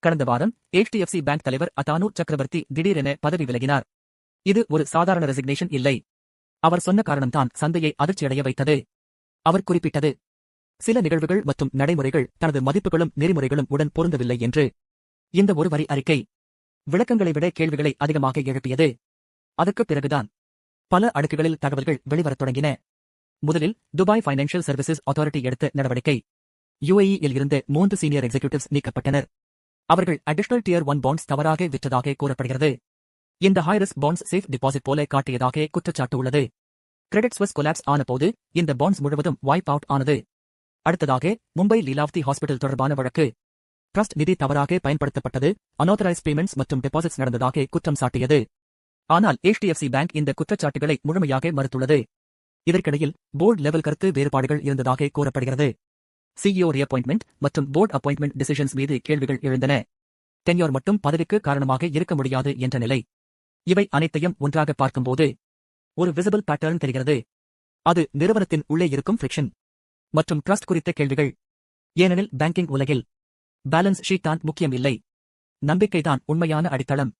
கடந்த வாரம் HDFC bank தலைவர் அதானு சக்கரவர்த்தி திடீரென பதவி விலகினார். இது ஒரு சாதாரண ரெசிக்னேஷன் இல்லை. அவர் சொன்ன காரணம்தான் சந்தையை அதிர்ச்சியடைய வைத்தது. அவர் குறிப்பிட்டது, சில நிகழ்வுகள் மற்றும் நடைமுறைகள் தனது மதிப்புகளும் நெறிமுறைகளும் உடன் பொருந்தவில்லை என்று. இந்த ஒரு வரி அறிக்கை விளக்கங்களை விட கேள்விகளை அதிகமாக எழுப்பியது. அதற்குப் பிறகுதான் பல அடுக்குகளில் தகவல்கள் வெளிவரத் தொடங்கின. முதலில் துபாய் ஃபைனான்சியல் சர்வீசஸ் அத்தாரிட்டி எடுத்த நடவடிக்கை. UAE-யில் இருந்து 3 சீனியர் எக்ஸிகியூட்டிவ்ஸ் நீக்கப்பட்டனர். அவர்கள் அடிஷனல் டியர் 1 பாண்ட்ஸ் தவறாக விற்றதாக கூறப்படுகிறது. இந்த high risk bonds safe deposit போல காட்டியதாக குற்றச்சாட்டு உள்ளது. கிரெடிட் ஸ்விஸ் கொலாப்ஸ் ஆனபோது இந்த பாண்ட்ஸ் முழுவதும் வைப் அவுட் ஆனது. அடுத்ததாக மும்பை லீலாவதி ஹாஸ்பிட்டல் தொடர்பான வழக்கு. ட்ரஸ்ட் நிதி தவறாக பயன்படுத்தப்பட்டது, அன்ஆத்தரைஸ்ட் பேமெண்ட்ஸ் மற்றும் டெபாசிட்ஸ் நடந்ததாக குற்றம் சாட்டியது. ஆனால் HDFC பேங்க் இந்த குற்றச்சாட்டுகளை முழுமையாக மறுத்துள்ளது. இதற்கிடையில் போர்டு லெவல் கருத்து வேறுபாடுகள் இருந்ததாக கூறப்படுகிறது. CEO ரீஅப்பாயின்ட்மெண்ட் மற்றும் போர்டு அப்பாயின்ட்மெண்ட் டிசிஷன்ஸ் மீது கேள்விகள் எழுந்தன. டென்யூர் மட்டும் பதவிக்கு காரணமாக இருக்க முடியாது என்ற நிலை. இவை அனைத்தையும் ஒன்றாக பார்க்கும்போது ஒரு விசிபிள் பேட்டர்ன் தெரிகிறது. அது நிறுவனத்தின் உள்ளே இருக்கும் ஃபிரிக்ஷன் மற்றும் ட்ரஸ்ட் குறித்த கேள்விகள். ஏனெனில் பேங்கிங் உலகில் பேலன்ஸ் ஷீட் தான் முக்கியம் இல்லை, நம்பிக்கைதான் உண்மையான அடித்தளம்.